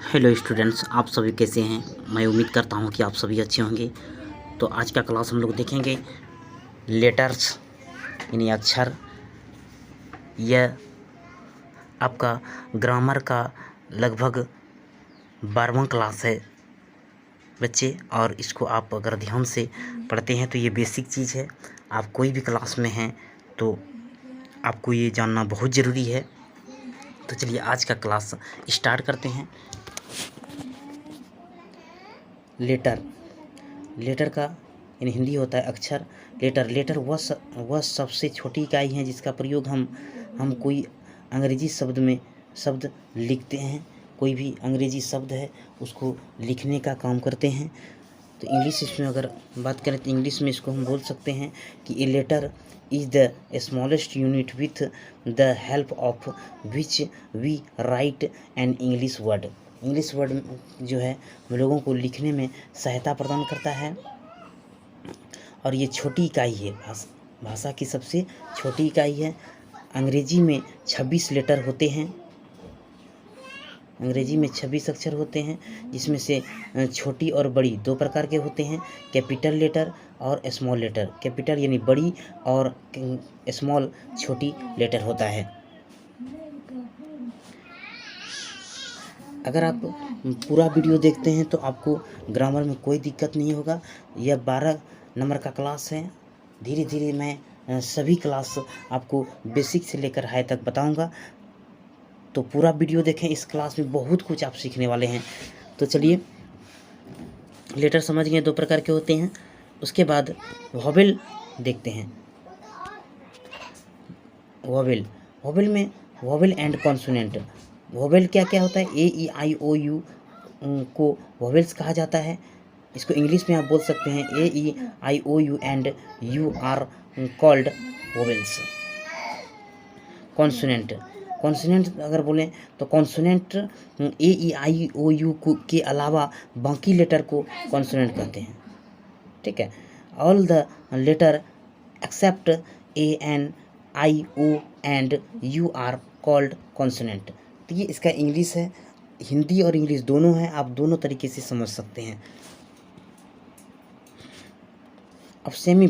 Hello students, आप सभी कैसे हैं। मैं उम्मीद करता हूं कि आप सभी अच्छे होंगे। तो आज का क्लास हम लोग देखेंगे लेटर्स यानी अक्षर। यह आपका ग्रामर का लगभग 12वां क्लास है बच्चे, और इसको आप अगर ध्यान से पढ़ते हैं तो ये बेसिक चीज़ है। आप कोई भी क्लास में हैं तो आपको ये जानना बहुत ज़रूरी है। तो चलिए आज का क्लास स्टार्ट करते हैं। लेटर का यानी हिंदी होता है अक्षर। लेटर वह सबसे छोटी इकाई है जिसका प्रयोग हम कोई अंग्रेजी शब्द लिखते हैं। कोई भी अंग्रेजी शब्द है उसको लिखने का काम करते हैं। तो इंग्लिश इसमें अगर बात करें तो इंग्लिश में इसको हम बोल सकते हैं कि a letter is the smallest unit with the help of which we write an English word. English word जो है हम लोगों को लिखने में सहायता प्रदान करता है, और ये छोटी इकाई है, भाषा की सबसे छोटी इकाई है। अंग्रेजी में 26 लेटर होते हैं। अंग्रेजी में 26 अक्षर होते हैं, जिसमें से छोटी और बड़ी दो प्रकार के होते हैं, कैपिटल लेटर और स्मॉल लेटर। कैपिटल यानी बड़ी और स्मॉल छोटी लेटर होता है। अगर आप पूरा वीडियो देखते हैं तो आपको ग्रामर में कोई दिक्कत नहीं होगा। यह 12 नंबर का क्लास है। धीरे धीरे मैं सभी क्लास आपको बेसिक से लेकर हाई तक बताऊंगा। तो पूरा वीडियो देखें, इस क्लास में बहुत कुछ आप सीखने वाले हैं। तो चलिए, लेटर समझ गए दो प्रकार के होते हैं। उसके बाद वॉवेल देखते हैं। वॉवेल में वॉवेल एंड कॉन्सोनेंट। वॉवेल क्या क्या होता है? ए ई आई ओ यू को वॉवेल्स कहा जाता है। इसको इंग्लिश में आप बोल सकते हैं A E I O U and U are called vowels. Consonant अगर बोलें तो consonant A E I O you के अलावा बाकी लेटर को कॉन्सोनेंट कहते हैं। ठीक है। All the letter except A E I O and U are called consonant. तो ये इसका इंग्लिश है। हिंदी और इंग्लिश दोनों हैं, आप दोनों तरीके से समझ सकते हैं। अब सेमी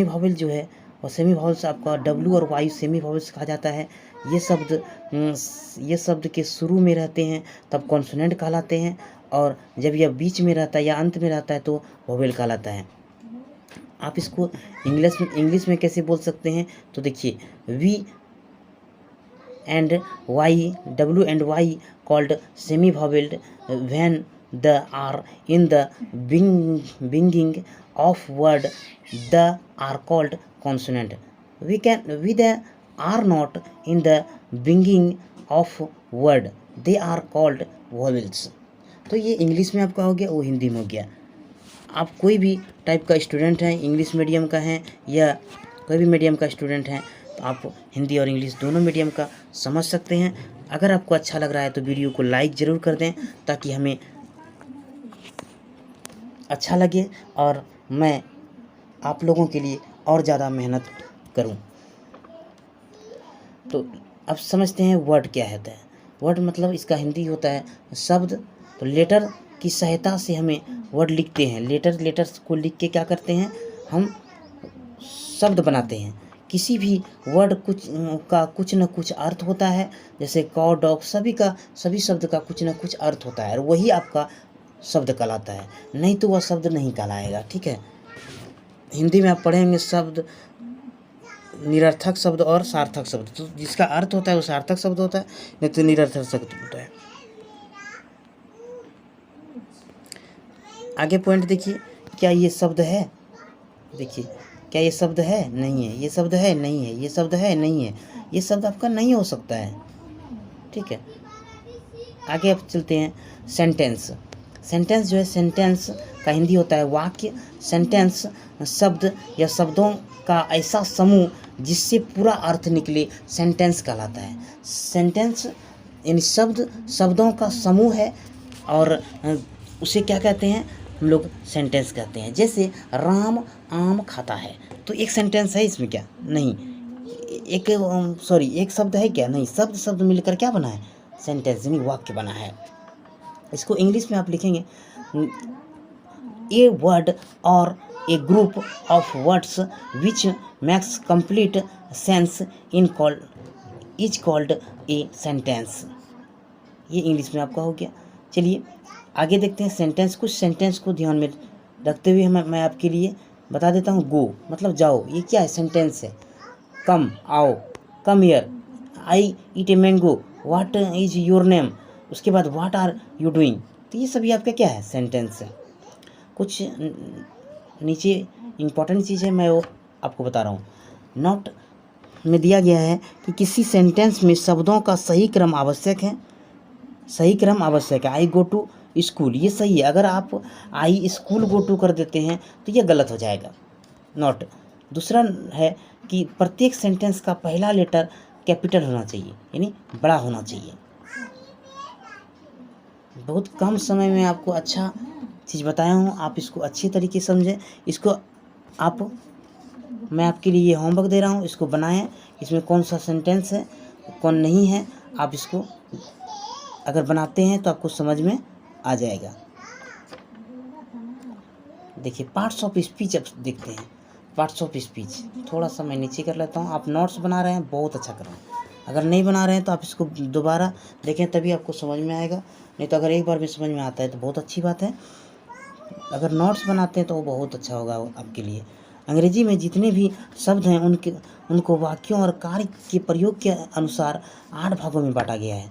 वॉवेल जो है, और सेमी वॉवेल्स आपका डब्ल्यू और वाई सेमी वॉवेल्स कहा जाता है। ये शब्द के शुरू में रहते हैं तब कॉन्सोनेंट कहलाते हैं, और जब यह बीच में रहता है या अंत में रहता है तो वॉवेल कहलाता है। आप इसको इंग्लिश में कैसे बोल सकते हैं? तो देखिए, V and Y, W and Y called semi vowels when they are in the beginning of word, the are called consonant. We the are not in the beginning of word, they are called vowels. तो ये English में आपका हो गया, वो हिंदी में हो गया। आप कोई भी टाइप का स्टूडेंट हैं, इंग्लिश मीडियम का हैं या कोई भी मीडियम का स्टूडेंट हैं, तो आप हिंदी और इंग्लिश दोनों मीडियम का समझ सकते हैं। अगर आपको अच्छा लग रहा है तो वीडियो को लाइक ज़रूर कर दें, ताकि हमें अच्छा लगे और मैं आप लोगों के लिए और ज़्यादा मेहनत करूं। तो अब समझते हैं वर्ड क्या होता है। वर्ड मतलब इसका हिंदी होता है शब्द। तो लेटर की सहायता से हमें वर्ड लिखते हैं। लेटर्स को लिख के क्या करते हैं, हम शब्द बनाते हैं। किसी भी वर्ड कुछ न कुछ अर्थ होता है। जैसे कॉ, डॉग, सभी शब्द का कुछ न कुछ अर्थ होता है, और वही आपका शब्द कहलाता है, नहीं तो वह शब्द नहीं कहलाएगा। ठीक है। हिंदी में आप पढ़ेंगे शब्द, निरर्थक शब्द और सार्थक शब्द। तो जिसका अर्थ होता है वो सार्थक शब्द होता है, नहीं तो निरर्थक शब्द होता है। आगे पॉइंट देखिए, क्या ये शब्द है? देखिए, क्या ये शब्द है? नहीं है। ये शब्द है? नहीं है। ये शब्द है? नहीं है। ये शब्द आपका नहीं हो सकता है। ठीक है। आगे अब चलते हैं सेंटेंस जो है, सेंटेंस का हिंदी होता है वाक्य। सेंटेंस शब्द या शब्दों का ऐसा समूह जिससे पूरा अर्थ निकले, सेंटेंस कहलाता है। सेंटेंस यानी शब्दों का समूह है, और उसे क्या कहते हैं हम लोग? सेंटेंस कहते हैं। जैसे राम आम खाता है, तो एक सेंटेंस है इसमें क्या? नहीं। एक शब्द है क्या? नहीं। शब्द मिलकर क्या बना है? सेंटेंस यानी वाक्य बना है। इसको इंग्लिश में आप लिखेंगे ए वर्ड और a group of words which makes complete sense in called is called a sentence. ये इंग्लिश में आपका हो गया। चलिए आगे देखते हैं सेंटेंस। कुछ सेंटेंस को ध्यान में रखते हुए मैं आपके लिए बता देता हूँ। गो मतलब जाओ, ये क्या है? सेंटेंस है। कम आओ, come here, I eat a mango, what is your name, उसके बाद व्हाट आर यू डूइंग, तो ये सभी आपका क्या है? सेंटेंस है। कुछ नीचे इम्पॉर्टेंट चीज़ है, मैं वो आपको बता रहा हूँ। नोट में दिया गया है कि किसी सेंटेंस में शब्दों का सही क्रम आवश्यक है। सही क्रम आवश्यक है। आई गो टू स्कूल, ये सही है। अगर आप आई स्कूल गो टू कर देते हैं तो ये गलत हो जाएगा। नोट दूसरा है कि प्रत्येक सेंटेंस का पहला लेटर कैपिटल होना चाहिए, यानी बड़ा होना चाहिए। बहुत कम समय में आपको अच्छा चीज़ बताया हूँ, आप इसको अच्छे तरीके से समझें। इसको मैं आपके लिए ये होमवर्क दे रहा हूँ, इसको बनाएं। इसमें कौन सा सेंटेंस है, कौन नहीं है, आप इसको अगर बनाते हैं तो आपको समझ में आ जाएगा। देखिए पार्ट्स ऑफ स्पीच अब देखते हैं। पार्ट्स ऑफ स्पीच थोड़ा सा मैं नीचे कर लेता हूँ। आप नोट्स बना रहे हैं, बहुत अच्छा कर रहे हैं। अगर नहीं बना रहे हैं तो आप इसको दोबारा देखें, तभी आपको समझ में आएगा। नहीं तो अगर एक बार भी समझ में आता है तो बहुत अच्छी बात है। अगर नोट्स बनाते हैं तो वो बहुत अच्छा होगा आपके लिए। अंग्रेजी में जितने भी शब्द हैं उनको वाक्यों और कार्य के प्रयोग के अनुसार 8 भागों में बांटा गया है।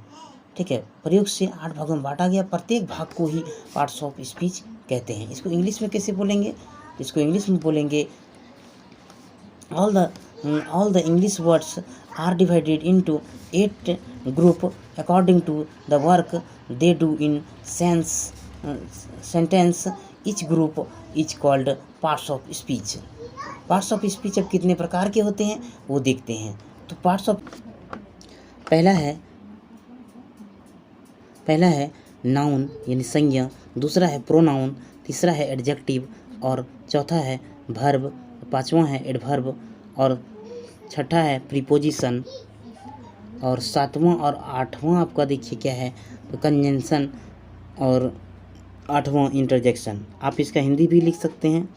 ठीक है, प्रयोग से 8 भागों में बांटा गया। प्रत्येक भाग को ही पार्ट्स ऑफ स्पीच कहते हैं। इसको इंग्लिश में कैसे बोलेंगे? इसको इंग्लिश में बोलेंगे all the English words are divided into 8 group according to the work they do in sentence. Each group is called parts of speech. Parts of speech अब कितने प्रकार के होते हैं वो देखते हैं। तो पार्ट्स ऑफ पहला है नाउन यानी संज्ञा, दूसरा है प्रोनाउन, तीसरा है एडजेक्टिव और चौथा है वर्ब, पांचवा है एडवर्ब और छठा है प्रीपोजिशन और सातवां और आठवां आपका देखिए क्या है तो कंजंक्शन और आठवां इंटरजेक्शन। आप इसका हिंदी भी लिख सकते हैं,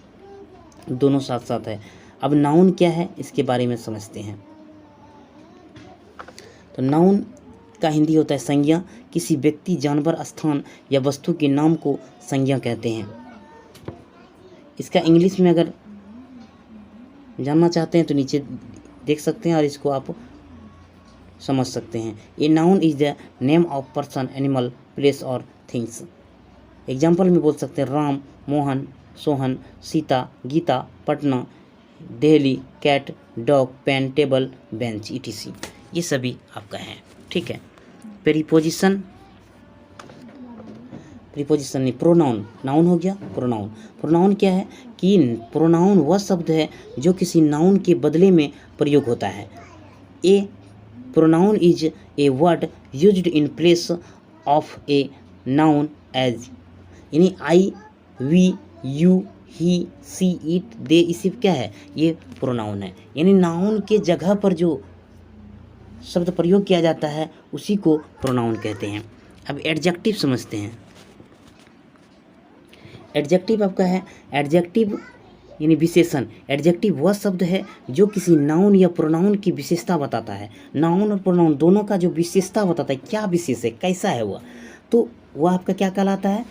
दोनों साथ साथ है। अब नाउन क्या है इसके बारे में समझते हैं। तो नाउन का हिंदी होता है संज्ञा। किसी व्यक्ति, जानवर, स्थान या वस्तु के नाम को संज्ञा कहते हैं। इसका इंग्लिश में अगर जानना चाहते हैं तो नीचे देख सकते हैं और इसको आप समझ सकते हैं। A noun is the name of person, animal, place और थिंग्स। एग्जाम्पल में बोल सकते हैं Ram, Mohan, Sohan, Sita, Gita, Patna, Delhi, cat, dog, pen, table, bench, etc। ये सभी आपका है। ठीक है। प्रीपोजिशन नहीं, प्रोनाउन। नाउन हो गया प्रोनाउन। प्रोनाउन क्या है कि प्रोनाउन वह शब्द है जो किसी नाउन के बदले में प्रयोग होता है। A pronoun is a word used in place of a noun as, यानी I, we, you, he, she, it, they, इसी क्या है ये प्रोनाउन है। यानी नाउन के जगह पर जो शब्द प्रयोग किया जाता है उसी को प्रोनाउन कहते हैं। अब एडजेक्टिव समझते हैं। एडजेक्टिव आपका है, एडजेक्टिव यानी विशेषण। एडजेक्टिव वह शब्द है जो किसी नाउन या प्रोनाउन की विशेषता बताता है। नाउन और प्रोनाउन दोनों का जो विशेषता बताता है, क्या विशेष है, कैसा है वह, तो वह आपका क्या कहलाता है?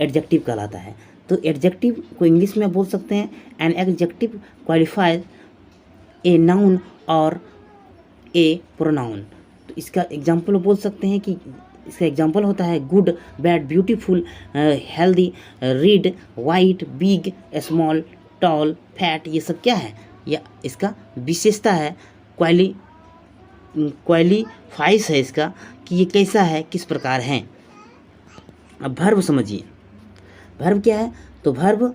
एडजेक्टिव कहलाता है। तो एडजेक्टिव को इंग्लिश में बोल सकते हैं an adjective qualifies a noun और ए प्रोनाउन। तो इसका एग्जाम्पल बोल सकते हैं कि इसका एग्जाम्पल होता है good, bad, beautiful, healthy, read, white, big, small, tall, fat. ये सब क्या है? या इसका विशेषता है, क्वालिफाइज है इसका कि ये कैसा है, किस प्रकार है। अब वर्ब समझिए। वर्ब क्या है? तो वर्ब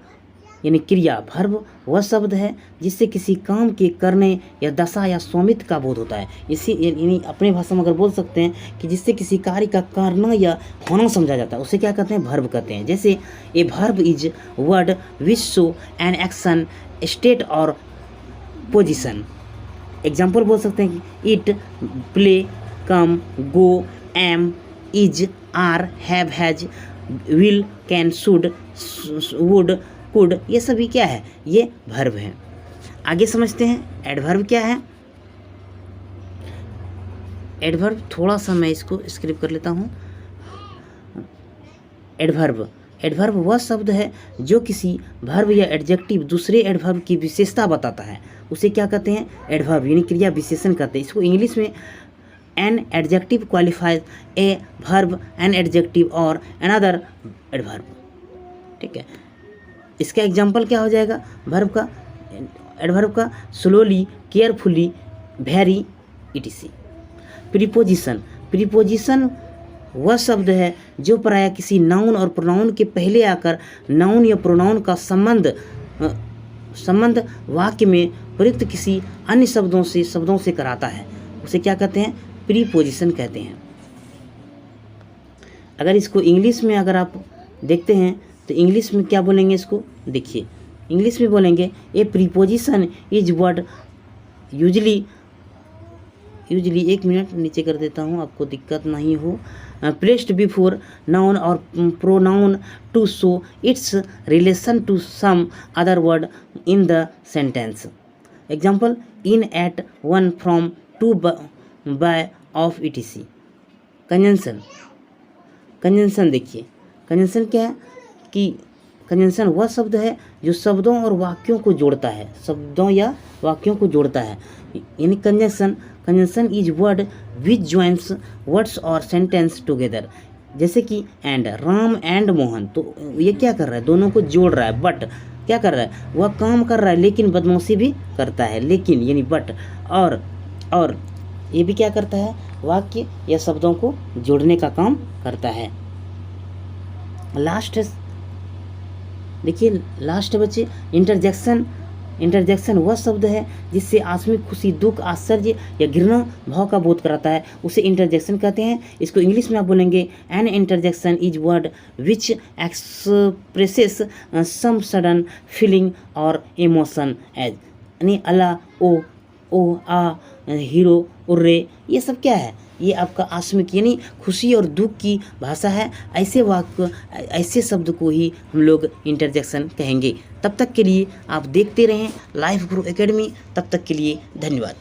यानी क्रिया। वर्ब वह शब्द है जिससे किसी काम के करने या दशा या स्वामित्व का बोध होता है। इसी यानी अपने भाषा में अगर बोल सकते हैं कि जिससे किसी कार्य का करना या होना समझा जाता है, उसे क्या कहते हैं? वर्ब कहते हैं। जैसे a verb is word which show an action, state और पोजिशन। एग्जाम्पल बोल सकते हैं कि eat, play, come, go, am, is, are, have, has will, can, should, would, could, ये सभी क्या है, ये वर्ब है। आगे समझते हैं एडवर्ब क्या है। एडवर्ब थोड़ा सा मैं इसको स्क्रिप कर लेता हूँ। एडवर्ब वह शब्द है जो किसी वर्ब या एडजेक्टिव दूसरे एडवर्ब की विशेषता बताता है, उसे क्या कहते हैं, एडवर्ब यानी क्रिया विशेषण कहते हैं। इसको इंग्लिश में an adjective qualifies a verb, an adjective और अनदर एडवर्ब। ठीक है, इसका एग्जाम्पल क्या हो जाएगा वर्ब का, एडवर्ब का, slowly, carefully, very, etc। Preposition वह शब्द है जो प्रायः किसी नाउन और प्रोनाउन के पहले आकर नाउन या प्रोनाउन का संबंध वाक्य में प्रयुक्त किसी अन्य शब्दों से कराता है, उसे क्या कहते हैं, प्रीपोजिशन कहते हैं। अगर इसको इंग्लिश में अगर आप देखते हैं तो इंग्लिश में क्या बोलेंगे इसको, देखिए इंग्लिश में बोलेंगे a preposition is word usually, एक मिनट नीचे कर देता हूँ आपको दिक्कत नहीं हो, प्लेस्ड बिफोर नाउन और pronoun to show its relation to some other word in the sentence. Example in, at, on, from, to, by, of, etc। Conjunction देखिए, कंजंक्शन क्या है कि कंजंक्शन वह शब्द है जो शब्दों और वाक्यों को जोड़ता है, शब्दों या वाक्यों को जोड़ता है, यानी conjunction is word which joins words और सेंटेंस टुगेदर। जैसे कि एंड, राम एंड मोहन, तो ये क्या कर रहा है, दोनों को जोड़ रहा है। बट क्या कर रहा है, वह काम कर रहा है लेकिन बदमाशी भी करता है, लेकिन यानी बट, और ये भी क्या करता है, वाक्य या शब्दों को जोड़ने का काम करता है। लास्ट देखिए, लास्ट बच्चे इंटरजेक्शन वह शब्द है जिससे आकस्मिक खुशी, दुख, आश्चर्य या घृणा भाव का बोध कराता है, उसे इंटरजेक्शन कहते हैं। इसको इंग्लिश में आप बोलेंगे an interjection is word which expresses some sudden feeling और इमोशन एज, यानी अल्लाह, ओ, आ, हीरो, उर्रे, ये सब क्या है, ये आपका आकस्मिक यानी खुशी और दुख की भाषा है। ऐसे वाक्य, ऐसे शब्द को ही हम लोग इंटरजेक्शन कहेंगे। तब तक के लिए आप देखते रहें लाइफ ग्रो एकेडमी। तब तक के लिए धन्यवाद।